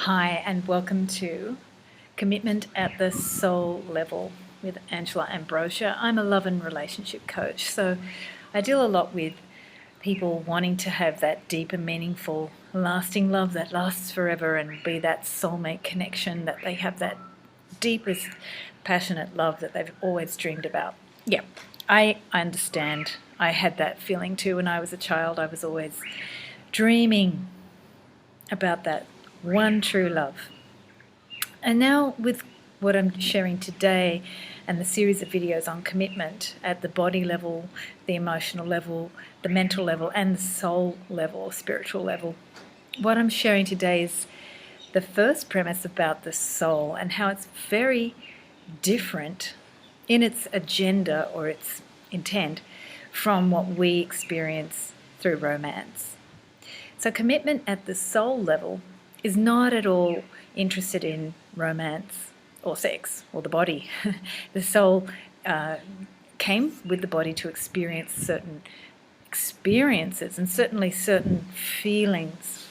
Hi, and welcome to Commitment at the Soul Level with Angela Ambrosia. I'm a love and relationship coach, so I deal a lot with people wanting to have that deep and meaningful, lasting love that lasts forever and be that soulmate connection, that they have that deepest, passionate love that they've always dreamed about. Yeah, I understand. I had that feeling too when I was a child. I was always dreaming about that one true love. And now, with what I'm sharing today and the series of videos on commitment at the body level, the emotional level, the mental level, and the soul level, spiritual level, what I'm sharing today is the first premise about the soul and how it's very different in its agenda or its intent from what we experience through romance. So, commitment at the soul level is not at all interested in romance or sex or the body. The soul came with the body to experience certain experiences and certainly certain feelings.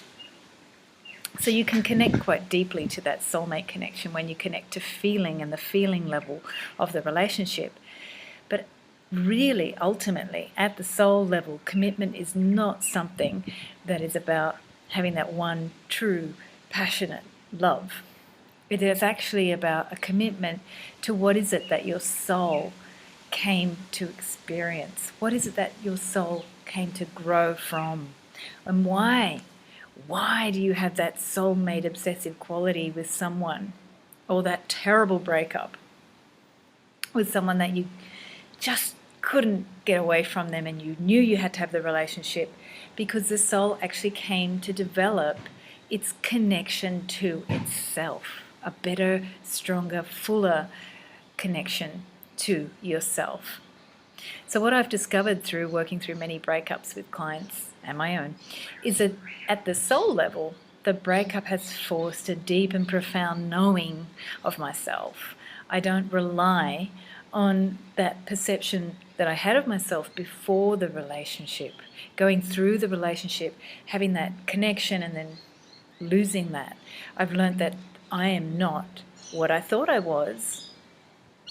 So you can connect quite deeply to that soulmate connection when you connect to feeling and the feeling level of the relationship. But really, ultimately, at the soul level, commitment is not something that is about having that one true, passionate love. It is actually about a commitment to what is it that your soul came to experience. What is it that your soul came to grow from? And why? Why do you have that soulmate obsessive quality with someone, or that terrible breakup with someone that you just couldn't get away from them and you knew you had to have the relationship? Because the soul actually came to develop its connection to itself, a better, stronger, fuller connection to yourself. So what I've discovered through working through many breakups with clients and my own is that at the soul level, the breakup has forced a deep and profound knowing of myself. I don't rely on that perception that I had of myself before the relationship, going through the relationship, having that connection and then losing that. I've learned that I am not what I thought I was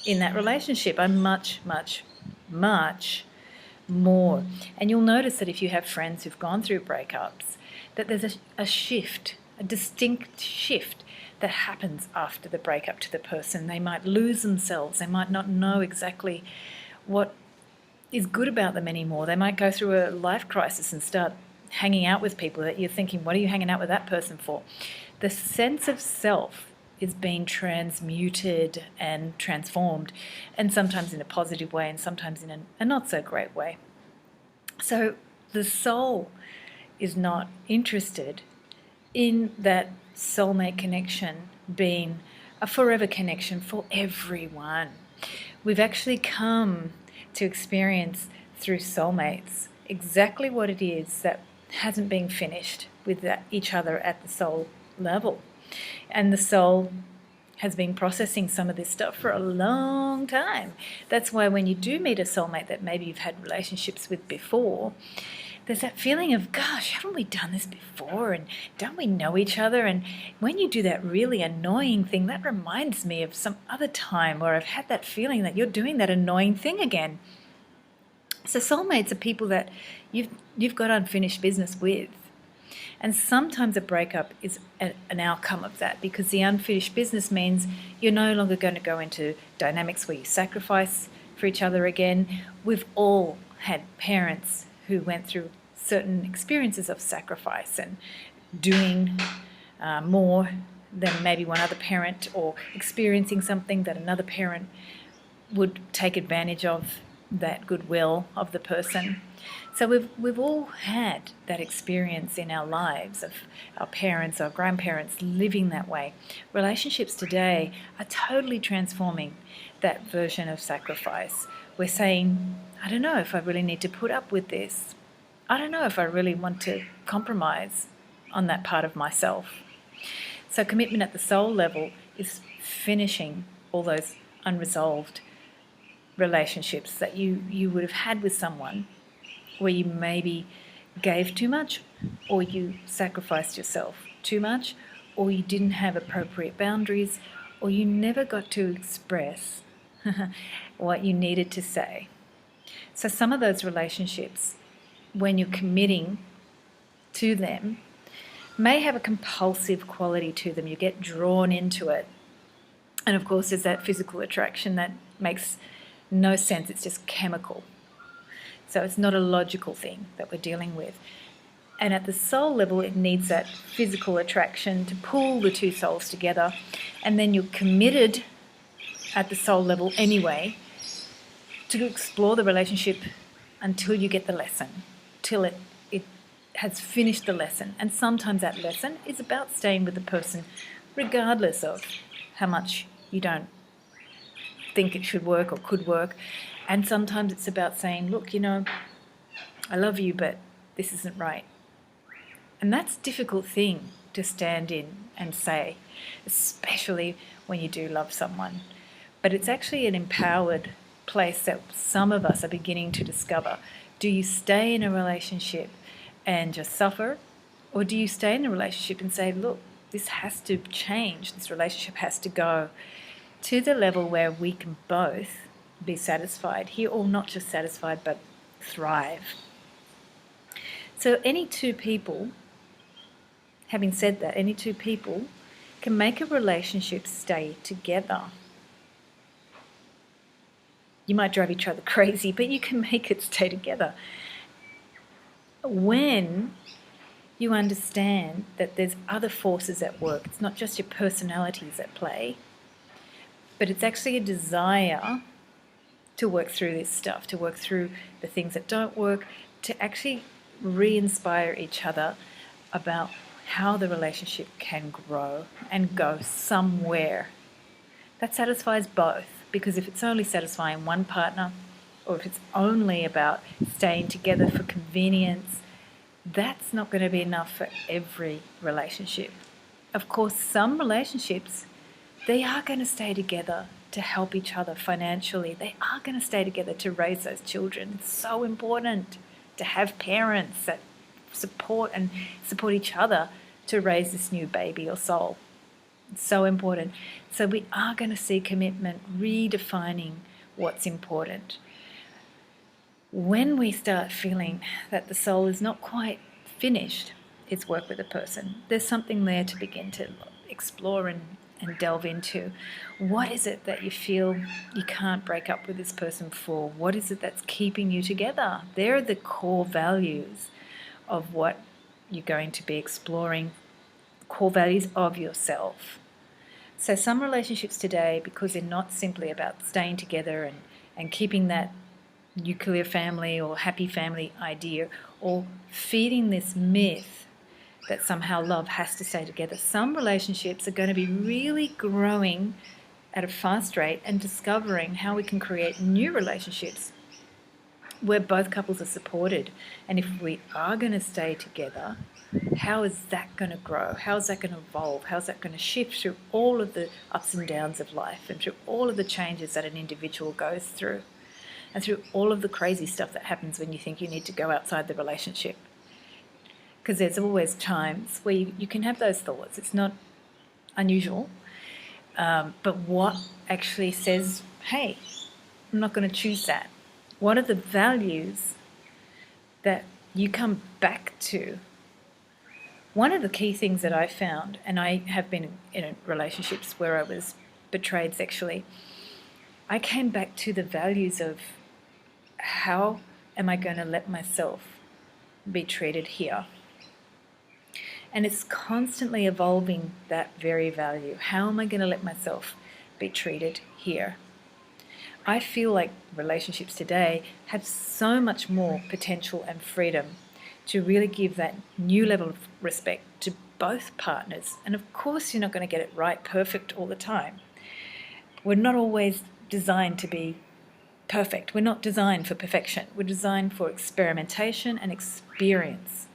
in that relationship. I'm much, much, much more. And you'll notice that if you have friends who've gone through breakups, that there's a shift, a distinct shift that happens after the breakup to the person. They might lose themselves. They might not know exactly what is good about them anymore. They might go through a life crisis and start hanging out with people that you're thinking, what are you hanging out with that person for? The sense of self is being transmuted and transformed, and sometimes in a positive way and sometimes in a not so great way. So the soul is not interested in that soulmate connection being a forever connection for everyone. We've actually come to experience through soulmates exactly what it is that hasn't been finished with each other at the soul level. And the soul has been processing some of this stuff for a long time. That's why when you do meet a soulmate that maybe you've had relationships with before, there's that feeling of, gosh, haven't we done this before? And don't we know each other? And when you do that really annoying thing, that reminds me of some other time where I've had that feeling that you're doing that annoying thing again. So soulmates are people that you've got unfinished business with. And sometimes a breakup is an outcome of that, because the unfinished business means you're no longer going to go into dynamics where you sacrifice for each other again. We've all had parents who went through certain experiences of sacrifice and doing more than maybe one other parent, or experiencing something that another parent would take advantage of that goodwill of the person. So we've all had that experience in our lives of our parents, our grandparents living that way. Relationships today are totally transforming that version of sacrifice. We're saying, I don't know if I really need to put up with this. I don't know if I really want to compromise on that part of myself. So commitment at the soul level is finishing all those unresolved relationships that you would have had with someone where you maybe gave too much, or you sacrificed yourself too much, or you didn't have appropriate boundaries, or you never got to express what you needed to say. So some of those relationships, when you're committing to them, may have a compulsive quality to them. You get drawn into it. And of course, there's that physical attraction that makes no sense. It's just chemical. So it's not a logical thing that we're dealing with. And at the soul level, it needs that physical attraction to pull the two souls together. And then you're committed at the soul level anyway to explore the relationship until you get the lesson, till it has finished the lesson. And sometimes that lesson is about staying with the person regardless of how much you don't think it should work or could work. And sometimes it's about saying, look, I love you, but this isn't right. And that's a difficult thing to stand in and say, especially when you do love someone. But it's actually an empowered place that some of us are beginning to discover. Do you stay in a relationship and just suffer? Or do you stay in a relationship and say, look, this has to change, this relationship has to go to the level where we can both be satisfied here, or not just satisfied, but thrive. So any two people, having said that, any two people can make a relationship stay together. You might drive each other crazy, but you can make it stay together. When you understand that there's other forces at work, it's not just your personalities at play, but it's actually a desire to work through this stuff, to work through the things that don't work, to actually re-inspire each other about how the relationship can grow and go somewhere. That satisfies both, because if it's only satisfying one partner, or if it's only about staying together for convenience, that's not going to be enough for every relationship. Of course, some relationships, they are going to stay together to help each other financially. They are going to stay together to raise those children. It's so important to have parents that support each other to raise this new baby or soul. It's so important. So we are going to see commitment redefining what's important. When we start feeling that the soul is not quite finished its work with a person, there's something there to begin to explore and delve into. What is it that you feel you can't break up with this person for? What is it that's keeping you together? They're the core values of what you're going to be exploring, core values of yourself. So some relationships today, because they're not simply about staying together and keeping that nuclear family or happy family idea, or feeding this myth that somehow love has to stay together, some relationships are going to be really growing at a fast rate and discovering how we can create new relationships where both couples are supported. And if we are going to stay together, how is that going to grow? How is that going to evolve? How is that going to shift through all of the ups and downs of life and through all of the changes that an individual goes through and through all of the crazy stuff that happens when you think you need to go outside the relationship? Because there's always times where you can have those thoughts. It's not unusual. But what actually says, hey, I'm not going to choose that? What are the values that you come back to? One of the key things that I found, and I have been in relationships where I was betrayed sexually, I came back to the values of how am I going to let myself be treated here? And it's constantly evolving that very value. How am I going to let myself be treated here? I feel like relationships today have so much more potential and freedom to really give that new level of respect to both partners. And of course, you're not going to get it right, perfect all the time. We're not always designed to be perfect. We're not designed for perfection. We're designed for experimentation and experience.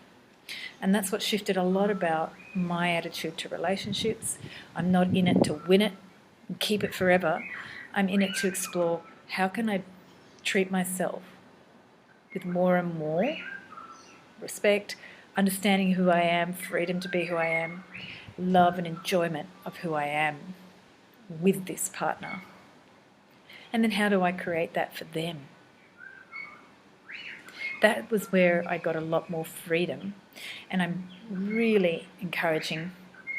And that's what shifted a lot about my attitude to relationships. I'm not in it to win it and keep it forever. I'm in it to explore how can I treat myself with more and more respect, understanding who I am, freedom to be who I am, love and enjoyment of who I am with this partner. And then how do I create that for them? That was where I got a lot more freedom. And I'm really encouraging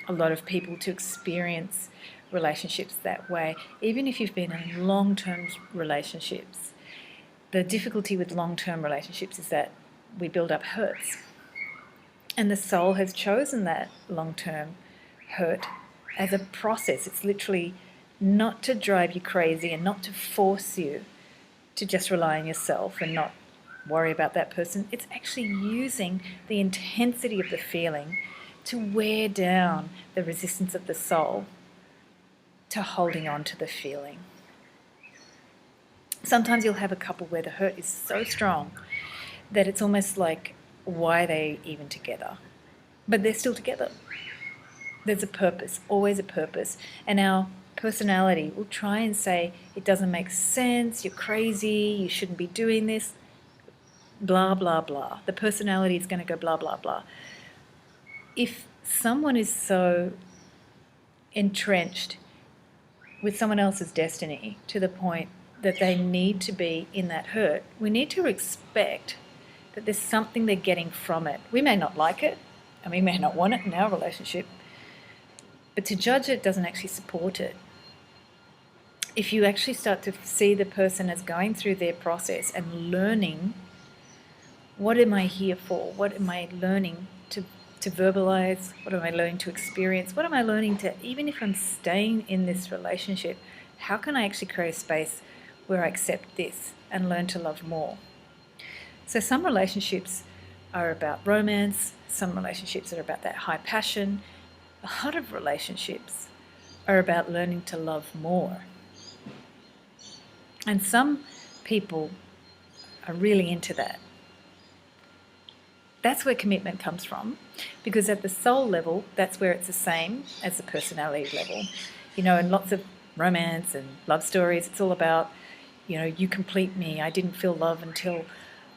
a lot of people to experience relationships that way. Even if you've been in long-term relationships, the difficulty with long-term relationships is that we build up hurts. And the soul has chosen that long-term hurt as a process. It's literally not to drive you crazy and not to force you to just rely on yourself and not worry about that person. It's actually using the intensity of the feeling to wear down the resistance of the soul to holding on to the feeling. Sometimes you'll have a couple where the hurt is so strong that it's almost like, why are they even together? But they're still together. There's a purpose, always a purpose. And our personality will try and say, it doesn't make sense, you're crazy, you shouldn't be doing this, blah, blah, blah. The personality is going to go blah, blah, blah. If someone is so entrenched with someone else's destiny to the point that they need to be in that hurt, we need to expect that there's something they're getting from it. We may not like it, and we may not want it in our relationship, but to judge it doesn't actually support it. If you actually start to see the person as going through their process and learning, what am I here for? What am I learning to verbalize? What am I learning to experience? What am I learning to, even if I'm staying in this relationship, how can I actually create a space where I accept this and learn to love more? So some relationships are about romance, some relationships are about that high passion. A lot of relationships are about learning to love more. And some people are really into that. That's where commitment comes from, because at the soul level, that's where it's the same as the personality level. You know, in lots of romance and love stories, it's all about, you know, you complete me. I didn't feel love until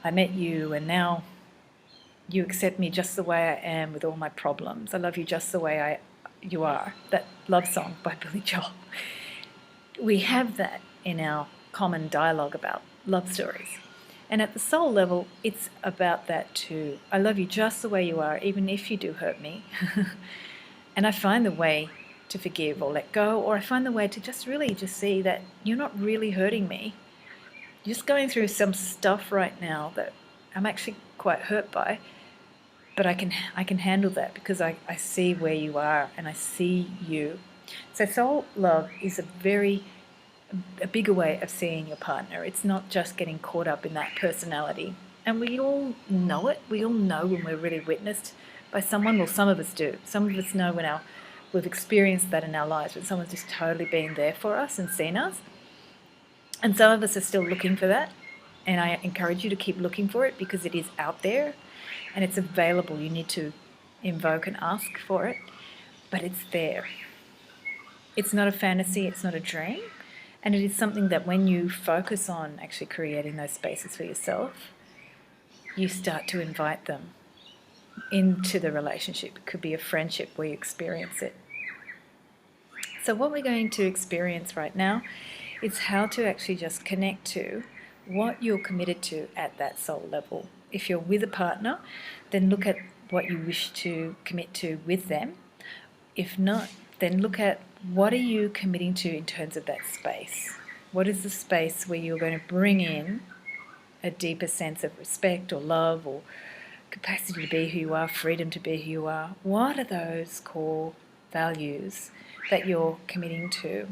I met you, and now you accept me just the way I am with all my problems. I love you just the way you are. That love song by Billy Joel. We have that in our common dialogue about love stories. And at the soul level, it's about that too. I love you just the way you are, even if you do hurt me. And I find the way to forgive or let go, or I find the way to just really just see that you're not really hurting me. You're just going through some stuff right now that I'm actually quite hurt by, but I can handle that because I see where you are and I see you. So soul love is a bigger way of seeing your partner. It's not just getting caught up in that personality. And we all know it. We all know when we're really witnessed by someone. Well, some of us do. Some of us know when we've experienced that in our lives, when someone's just totally been there for us and seen us. And some of us are still looking for that. And I encourage you to keep looking for it because it is out there and it's available. You need to invoke and ask for it, but it's there. It's not a fantasy. It's not a dream. And it is something that when you focus on actually creating those spaces for yourself, you start to invite them into the relationship. It could be a friendship where you experience it. So what we're going to experience right now is how to actually just connect to what you're committed to at that soul level. If you're with a partner, then look at what you wish to commit to with them. If not, then look at what are you committing to in terms of that space. What is the space where you're going to bring in a deeper sense of respect or love or capacity to be who you are, freedom to be who you are? What are those core values that you're committing to?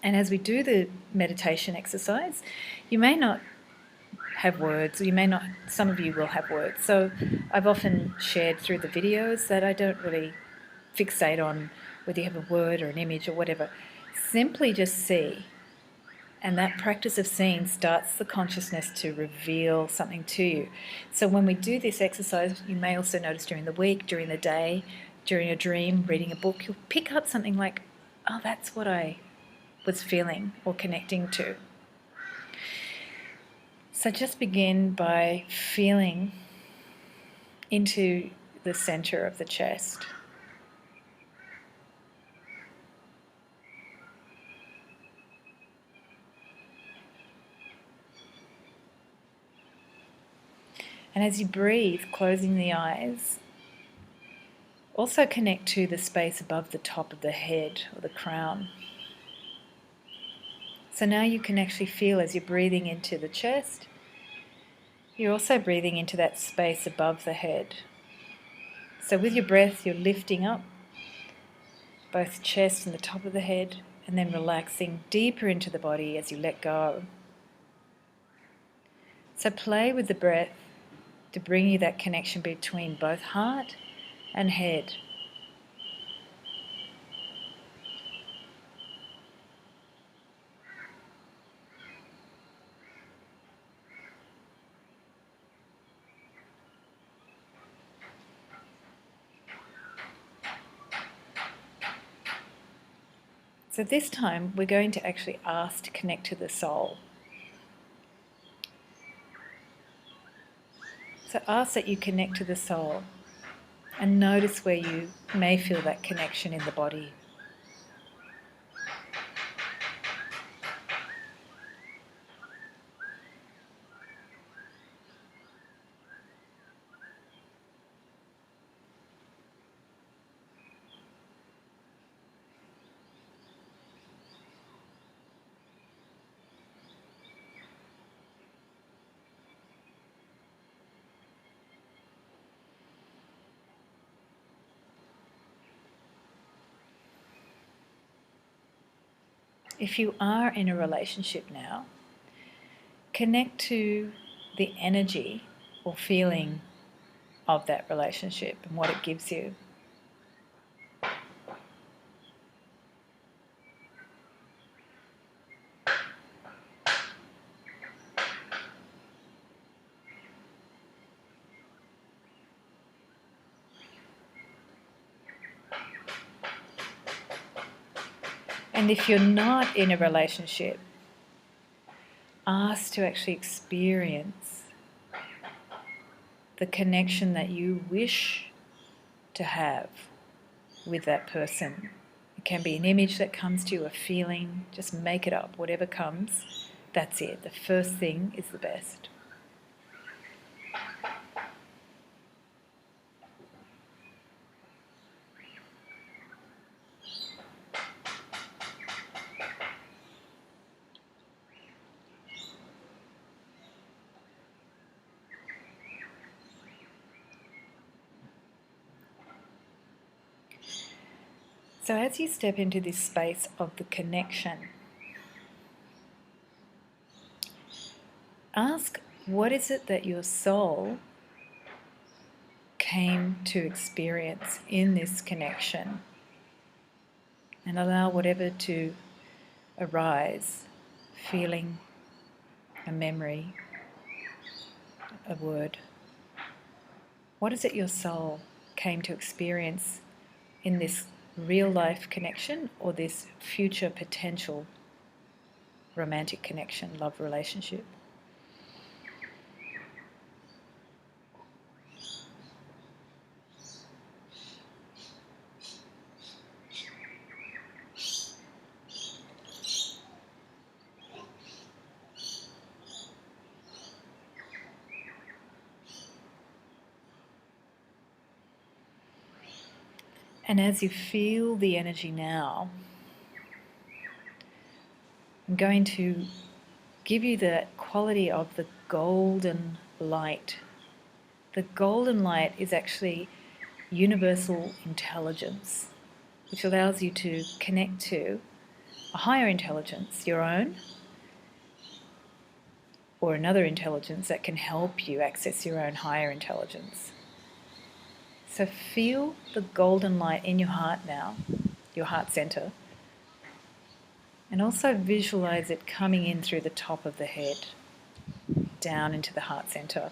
And as we do the meditation exercise, you may not have words, or you may not, some of you will have words. So I've often shared through the videos that I don't really fixate on whether you have a word or an image or whatever. Simply just see. And that practice of seeing starts the consciousness to reveal something to you. So when we do this exercise, you may also notice during the week, during the day, during a dream, reading a book, you'll pick up something like, oh, that's what I was feeling or connecting to. So just begin by feeling into the center of the chest. And as you breathe, closing the eyes, also connect to the space above the top of the head or the crown. So now you can actually feel as you're breathing into the chest, you're also breathing into that space above the head. So with your breath, you're lifting up both the chest and the top of the head, and then relaxing deeper into the body as you let go. So play with the breath to bring you that connection between both heart and head. So this time we're going to actually ask to connect to the soul. So ask that you connect to the soul and notice where you may feel that connection in the body. If you are in a relationship now, connect to the energy or feeling of that relationship and what it gives you. And if you're not in a relationship, ask to actually experience the connection that you wish to have with that person. It can be an image that comes to you, a feeling, just make it up, whatever comes, that's it. The first thing is the best. So as you step into this space of the connection, ask, what is it that your soul came to experience in this connection? And allow whatever to arise, feeling, a memory, a word. What is it your soul came to experience in this real life connection or this future potential romantic connection, love relationship? And as you feel the energy now, I'm going to give you the quality of the golden light. The golden light is actually universal intelligence, which allows you to connect to a higher intelligence, your own, or another intelligence that can help you access your own higher intelligence. So feel the golden light in your heart now, your heart center, and also visualize it coming in through the top of the head, down into the heart center.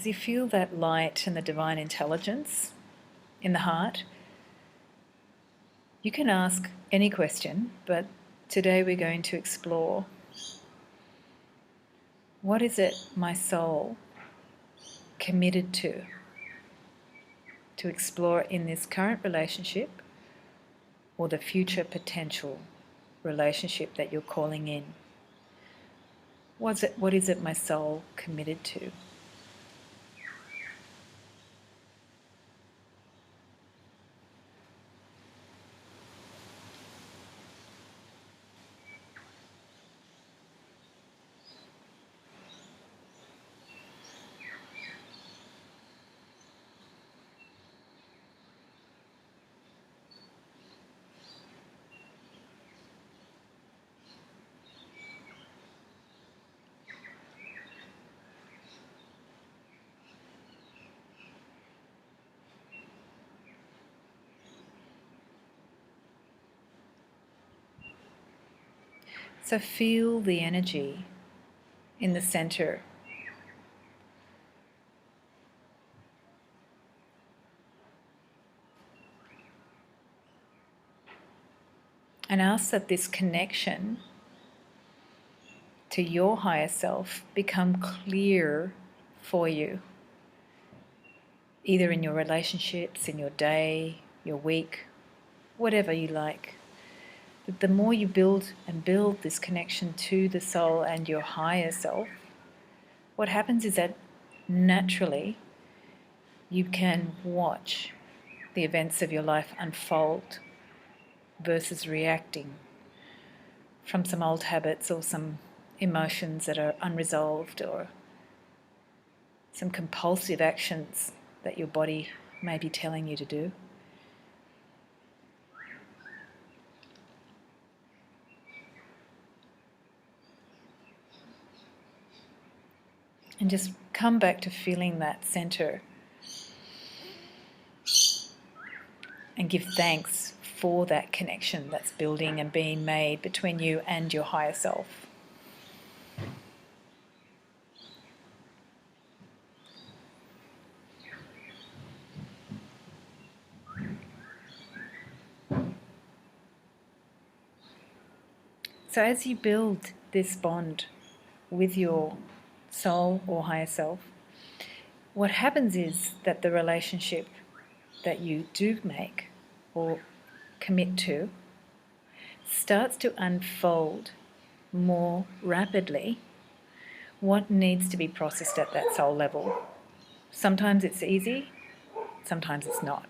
As you feel that light and the divine intelligence in the heart, you can ask any question, but today we're going to explore, what is it my soul committed to explore in this current relationship or the future potential relationship that you're calling in? What is it my soul committed to? So feel the energy in the center. And ask that this connection to your higher self become clear for you, either in your relationships, in your day, your week, whatever you like. But the more you build this connection to the soul and your higher self, what happens is that naturally you can watch the events of your life unfold versus reacting from some old habits or some emotions that are unresolved or some compulsive actions that your body may be telling you to do. And just come back to feeling that center and give thanks for that connection that's building and being made between you and your higher self. So as you build this bond with your soul or higher self, what happens is that the relationship that you do make or commit to starts to unfold more rapidly what needs to be processed at that soul level. Sometimes it's easy, sometimes it's not.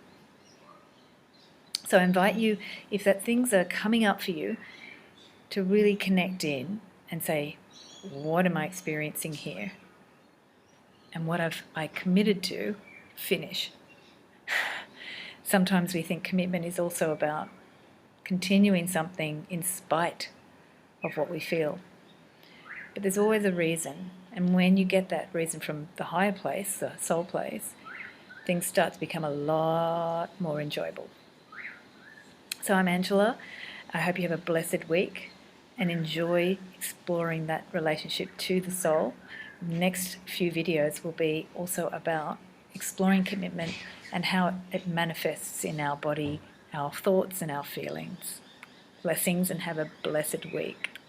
So I invite you, if that things are coming up for you, to really connect in and say, what am I experiencing here? And what have I committed to finish? Sometimes we think commitment is also about continuing something in spite of what we feel. But there's always a reason. And when you get that reason from the higher place, the soul place, things start to become a lot more enjoyable. So I'm Angela. I hope you have a blessed week and enjoy exploring that relationship to the soul. Next few videos will be also about exploring commitment and how it manifests in our body, our thoughts and our feelings. Blessings and have a blessed week.